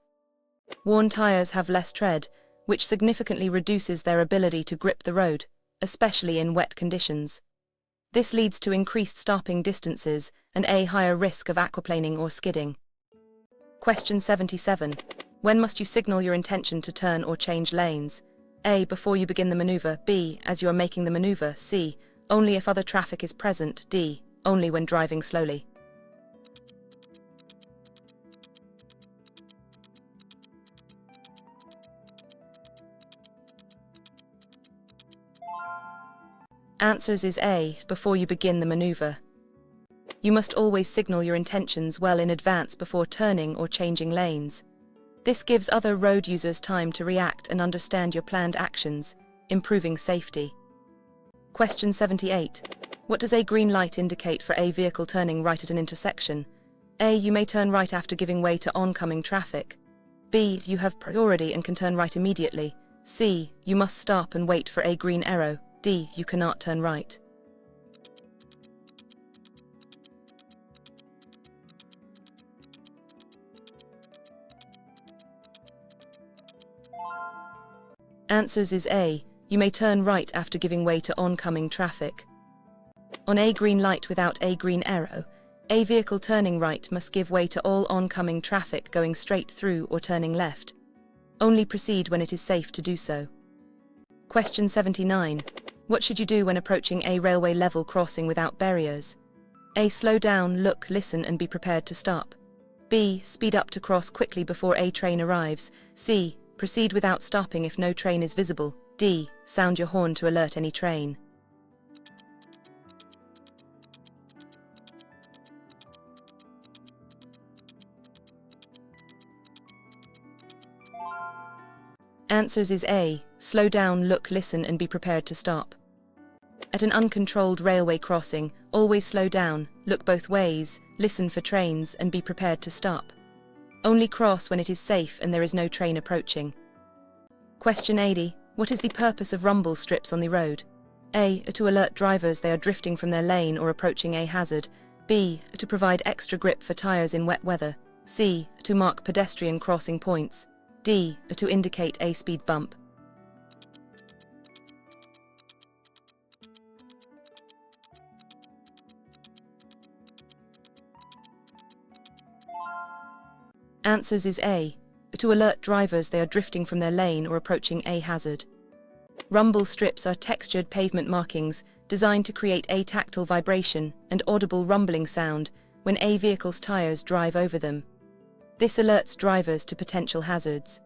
Worn tires have less tread, which significantly reduces their ability to grip the road, especially in wet conditions. This leads to increased stopping distances and a higher risk of aquaplaning or skidding. Question 77. When must you signal your intention to turn or change lanes? A, before you begin the maneuver. B, as you are making the maneuver. C, only if other traffic is present. D, only when driving slowly. Answers is A, before you begin the maneuver. You must always signal your intentions well in advance before turning or changing lanes. This gives other road users time to react and understand your planned actions, improving safety. Question 78. What does a green light indicate for a vehicle turning right at an intersection? A, you may turn right after giving way to oncoming traffic. B, you have priority and can turn right immediately. C, you must stop and wait for a green arrow. D, you cannot turn right. Answers is A, you may turn right after giving way to oncoming traffic. On a green light without a green arrow, a vehicle turning right must give way to all oncoming traffic going straight through or turning left. Only proceed when it is safe to do so. Question 79. What should you do when approaching a railway level crossing without barriers? A, slow down, look, listen and be prepared to stop. B, speed up to cross quickly before a train arrives. C, proceed without stopping if no train is visible. D, sound your horn to alert any train. Answers is A, slow down, look, listen and be prepared to stop. At an uncontrolled railway crossing, always slow down, look both ways, listen for trains and be prepared to stop. Only cross when it is safe and there is no train approaching. Question 80. What is the purpose of rumble strips on the road? A, to alert drivers they are drifting from their lane or approaching a hazard. B, to provide extra grip for tires in wet weather. C, to mark pedestrian crossing points. D, to indicate a speed bump. Answers is A, to alert drivers they are drifting from their lane or approaching a hazard. Rumble strips are textured pavement markings designed to create a tactile vibration and audible rumbling sound when a vehicle's tires drive over them. This alerts drivers to potential hazards.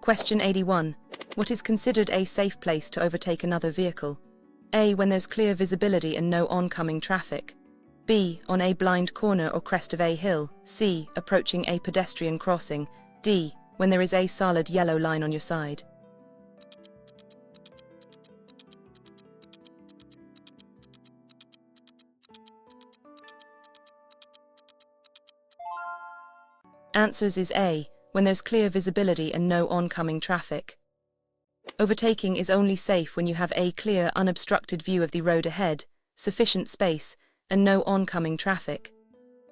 Question 81. What is considered a safe place to overtake another vehicle? A, when there's clear visibility and no oncoming traffic. B, on a blind corner or crest of a hill. C, approaching a pedestrian crossing. D, when there is a solid yellow line on your side. Answers is A, when there's clear visibility and no oncoming traffic. Overtaking is only safe when you have a clear, unobstructed view of the road ahead, sufficient space, and no oncoming traffic.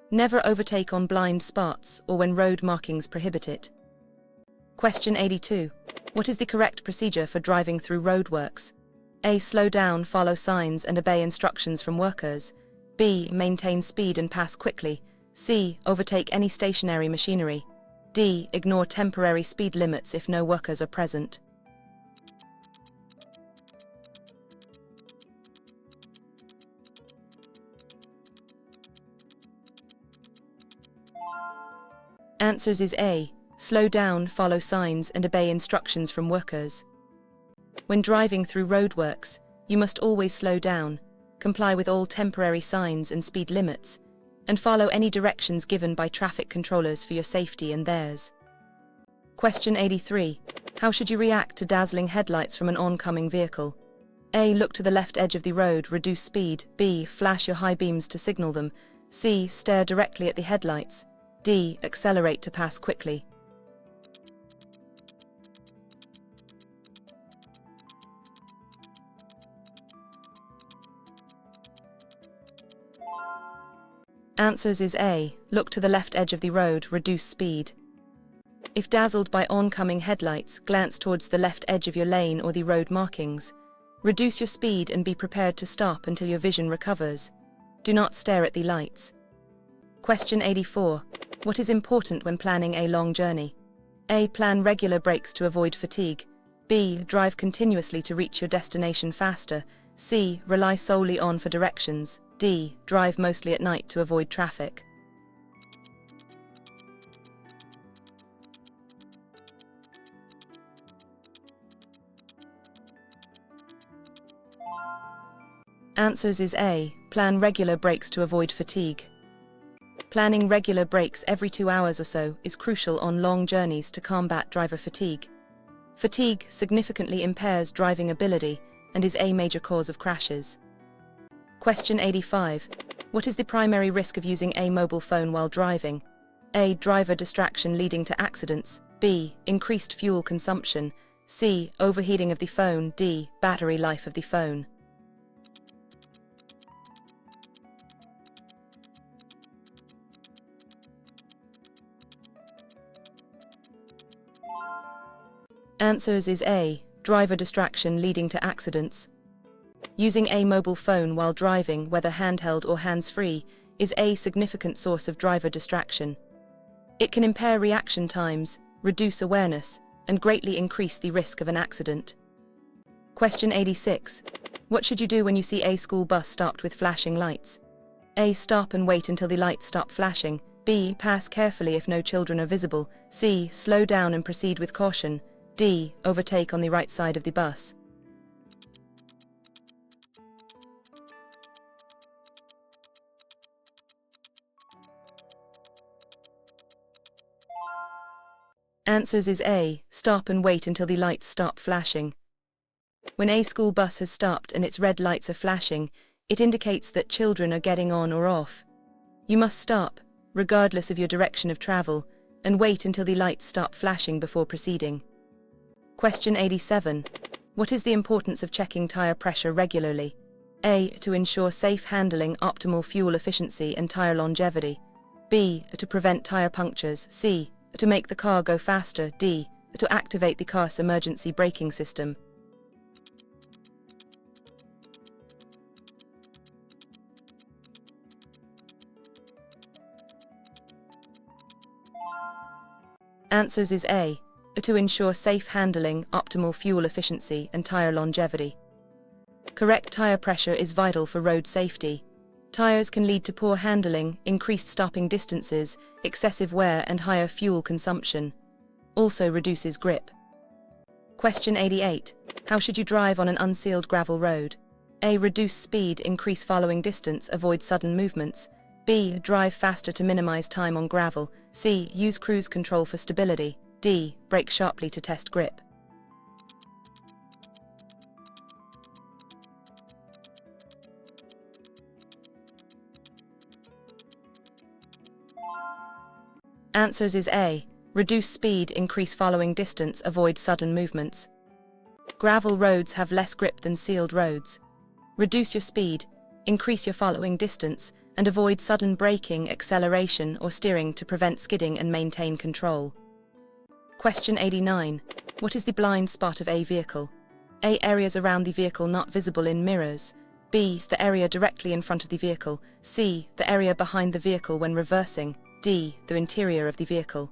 Never overtake on blind spots or when road markings prohibit it. Question 82. What is the correct procedure for driving through roadworks? A, slow down, follow signs and obey instructions from workers. B, maintain speed and pass quickly. C, overtake any stationary machinery. D, ignore temporary speed limits if no workers are present. Answers is A, slow down, follow signs and obey instructions from workers. When driving through roadworks, you must always slow down, comply with all temporary signs and speed limits, and follow any directions given by traffic controllers for your safety and theirs. Question 83. How should you react to dazzling headlights from an oncoming vehicle? A. Look to the left edge of the road, reduce speed. B. Flash your high beams to signal them. C. Stare directly at the headlights. D. Accelerate to pass quickly. Answers is A. Look to the left edge of the road, reduce speed. If dazzled by oncoming headlights, glance towards the left edge of your lane or the road markings. Reduce your speed and be prepared to stop until your vision recovers. Do not stare at the lights. Question 84. What is important when planning a long journey? A. Plan regular breaks to avoid fatigue. B. Drive continuously to reach your destination faster. C. Rely solely on for directions. D. Drive mostly at night to avoid traffic. Answers is A. Plan regular breaks to avoid fatigue. Planning regular breaks every 2 hours or so is crucial on long journeys to combat driver fatigue. Fatigue significantly impairs driving ability and is a major cause of crashes. Question 85. What is the primary risk of using a mobile phone while driving? A. Driver distraction leading to accidents. B. Increased fuel consumption. C. Overheating of the phone. D. Battery life of the phone. Answers is A. Driver distraction leading to accidents. Using a mobile phone while driving, whether handheld or hands-free, is a significant source of driver distraction. It can impair reaction times, reduce awareness, and greatly increase the risk of an accident. Question 86. What should you do when you see a school bus stopped with flashing lights? A. Stop and wait until the lights stop flashing. B. Pass carefully if no children are visible. C. Slow down and proceed with caution. D. Overtake on the right side of the bus. Answers is A. Stop and wait until the lights stop flashing. When a school bus has stopped and its red lights are flashing, it indicates that children are getting on or off. You must stop, regardless of your direction of travel, and wait until the lights stop flashing before proceeding. Question 87. What is the importance of checking tire pressure regularly? A. To ensure safe handling, optimal fuel efficiency, and tire longevity. B. To prevent tire punctures. C. To make the car go faster. D. To activate the car's emergency braking system. Answers is A. To ensure safe handling, optimal fuel efficiency, and tire longevity. Correct tire pressure is vital for road safety. Tires can lead to poor handling, increased stopping distances, excessive wear, and higher fuel consumption. Also reduces grip. Question 88. How should you drive on an unsealed gravel road? A. Reduce speed, increase following distance, avoid sudden movements. B. Drive faster to minimize time on gravel. C. Use cruise control for stability. D. Brake sharply to test grip. Answers is A. Reduce speed, increase following distance, avoid sudden movements. Gravel roads have less grip than sealed roads. Reduce your speed, increase your following distance, and avoid sudden braking, acceleration, or steering to prevent skidding and maintain control. Question 89. What is the blind spot of a vehicle? A. Areas around the vehicle not visible in mirrors. B. The area directly in front of the vehicle. C. The area behind the vehicle when reversing. D. The interior of the vehicle.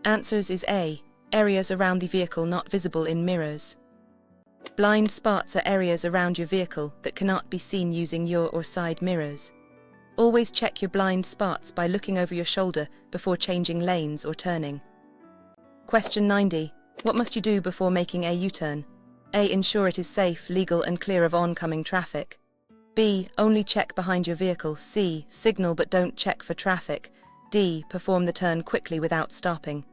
Answers is A. Areas around the vehicle not visible in mirrors. Blind spots are areas around your vehicle that cannot be seen using your or side mirrors. Always check your blind spots by looking over your shoulder before changing lanes or turning. Question 90. What must you do before making a U-turn? A. Ensure it is safe, legal and clear of oncoming traffic. B. Only check behind your vehicle. C. Signal but don't check for traffic. D. Perform the turn quickly without stopping.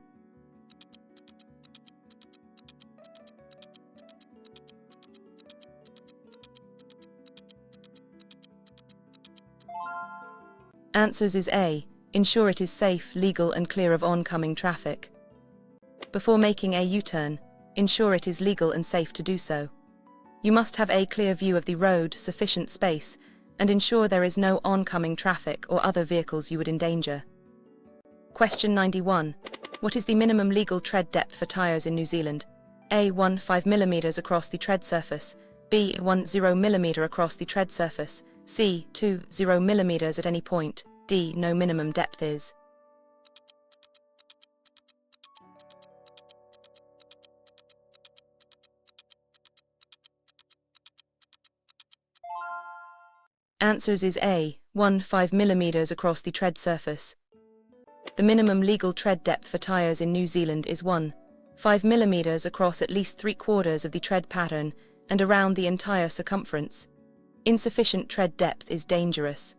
Answers is A. Ensure it is safe, legal and clear of oncoming traffic. Before making a U-turn, ensure it is legal and safe to do so. You must have a clear view of the road, sufficient space, and ensure there is no oncoming traffic or other vehicles you would endanger. Question 91. What is the minimum legal tread depth for tyres in New Zealand? A. 1 5 mm across the tread surface. B. 1 0 mm across the tread surface. C. 2 0 mm at any point. D. No minimum depth is. Answers is A. 1 5 mm across the tread surface. The minimum legal tread depth for tyres in New Zealand is 1 5 mm across at least 3/4 of the tread pattern and around the entire circumference. Insufficient tread depth is dangerous.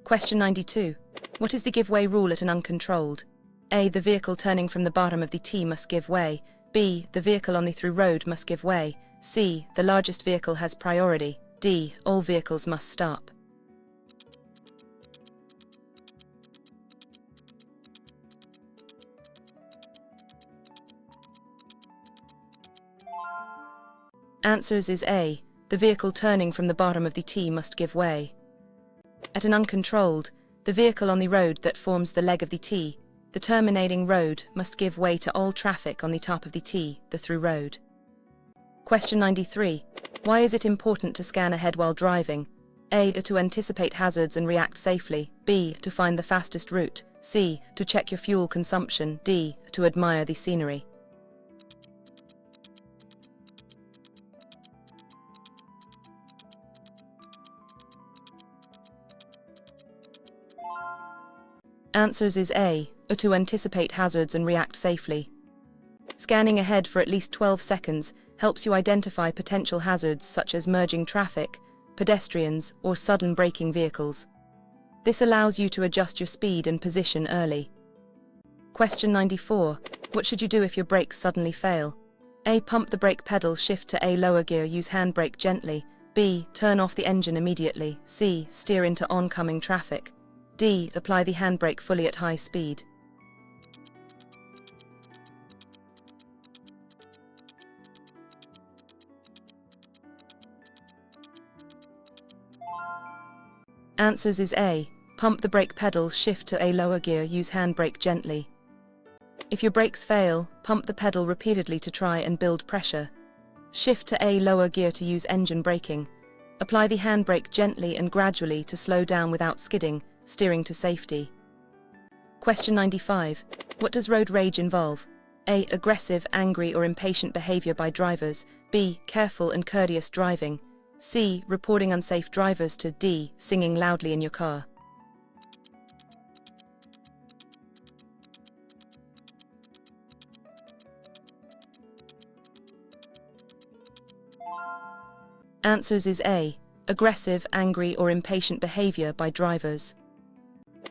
Question 92. What is the give-way rule at an uncontrolled? A. The vehicle turning from the bottom of the T must give way. B. The vehicle on the through road must give way. C. The largest vehicle has priority. D. All vehicles must stop. Answers is A. The vehicle turning from the bottom of the T must give way. At an uncontrolled, the vehicle on the road that forms the leg of the T, the terminating road, must give way to all traffic on the top of the T, the through road. Question 93. Why is it important to scan ahead while driving? A. To anticipate hazards and react safely. B. To find the fastest route. C. To check your fuel consumption. D. To admire the scenery. Answers is A. To anticipate hazards and react safely. Scanning ahead for at least 12 seconds helps you identify potential hazards such as merging traffic, pedestrians, or sudden braking vehicles. This allows you to adjust your speed and position early. Question 94. What should you do if your brakes suddenly fail? A. Pump the brake pedal, shift to A lower gear, use handbrake gently. B. Turn off the engine immediately. C. Steer into oncoming traffic. D. Apply the handbrake fully at high speed. Answers is A. Pump the brake pedal, shift to A lower gear, use handbrake gently. If your brakes fail, pump the pedal repeatedly to try and build pressure. Shift to A lower gear to use engine braking. Apply the handbrake gently and gradually to slow down without skidding, steering to safety. Question 95. What does road rage involve? A. Aggressive, angry or impatient behavior by drivers. B. Careful and courteous driving. C. Reporting unsafe drivers to. D. Singing loudly in your car. Answers is A. Aggressive, angry or impatient behavior by drivers.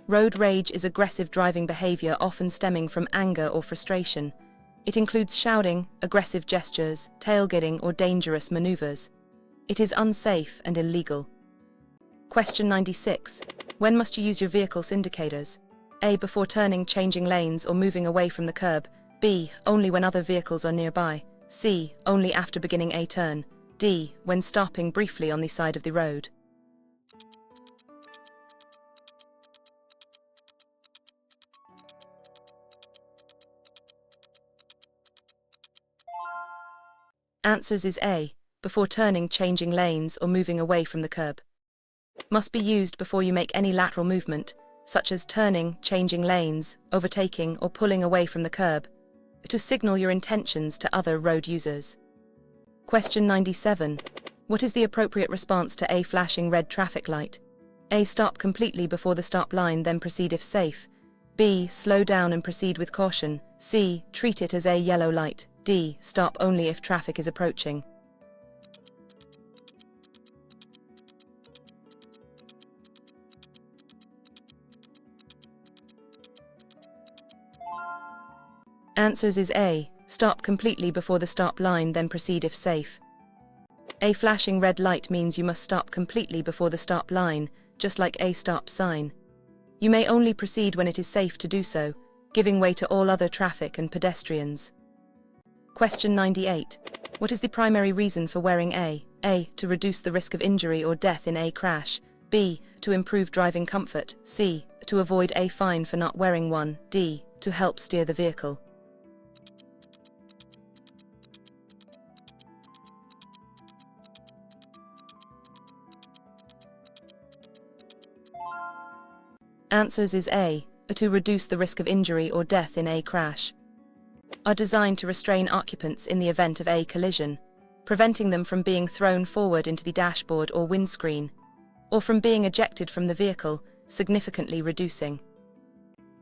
Road rage is aggressive driving behavior often stemming from anger or frustration. It includes shouting, aggressive gestures, tailgating or dangerous maneuvers. It is unsafe and illegal. Question 96. When must you use your vehicle's indicators? A. Before turning, changing lanes or moving away from the curb. B. Only when other vehicles are nearby. C. Only after beginning a turn. D. When stopping briefly on the side of the road. Answers is A. Before turning, changing lanes or moving away from the curb. Must be used before you make any lateral movement, such as turning, changing lanes, overtaking or pulling away from the curb, to signal your intentions to other road users. Question 97. What is the appropriate response to A. Flashing red traffic light? A. Stop completely before the stop line, then proceed if safe. B. Slow down and proceed with caution. C. Treat it as a yellow light. D. Stop only if traffic is approaching. Answers is A. Stop completely before the stop line, then proceed if safe. A flashing red light means you must stop completely before the stop line, just like a stop sign. You may only proceed when it is safe to do so, giving way to all other traffic and pedestrians. Question 98. What is the primary reason for wearing A? A. To reduce the risk of injury or death in a crash. B. To improve driving comfort. C. To avoid a fine for not wearing one. D. To help steer the vehicle. Answers is A. To reduce the risk of injury or death in a crash. Are designed to restrain occupants in the event of a collision, preventing them from being thrown forward into the dashboard or windscreen, or from being ejected from the vehicle, significantly reducing.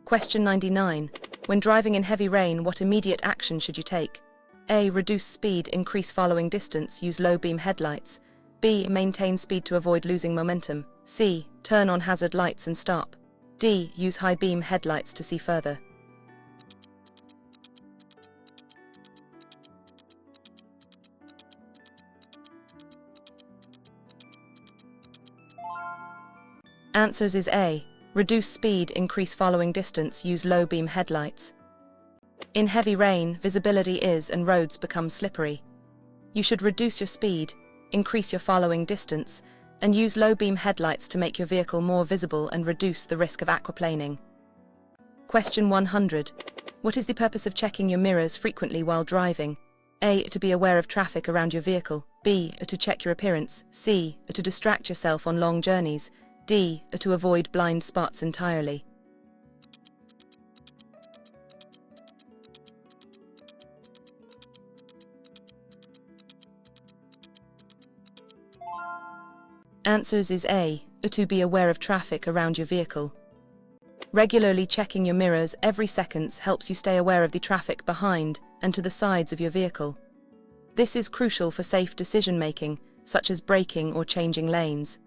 Question 99. When driving in heavy rain, what immediate action should you take? A. Reduce speed, increase following distance, use low beam headlights. B. Maintain speed to avoid losing momentum. C. Turn on hazard lights and stop. D. Use high beam headlights to see further. Answers is A. Reduce speed, increase following distance, use low beam headlights. In heavy rain, visibility is and roads become slippery. You should reduce your speed, increase your following distance, and use low beam headlights to make your vehicle more visible and reduce the risk of aquaplaning. Question 100. What is the purpose of checking your mirrors frequently while driving? A. To be aware of traffic around your vehicle. B. To check your appearance. C. To distract yourself on long journeys. D. To avoid blind spots entirely. Answers is A. To be aware of traffic around your vehicle. Regularly checking your mirrors every second helps you stay aware of the traffic behind and to the sides of your vehicle. This is crucial for safe decision-making, such as braking or changing lanes.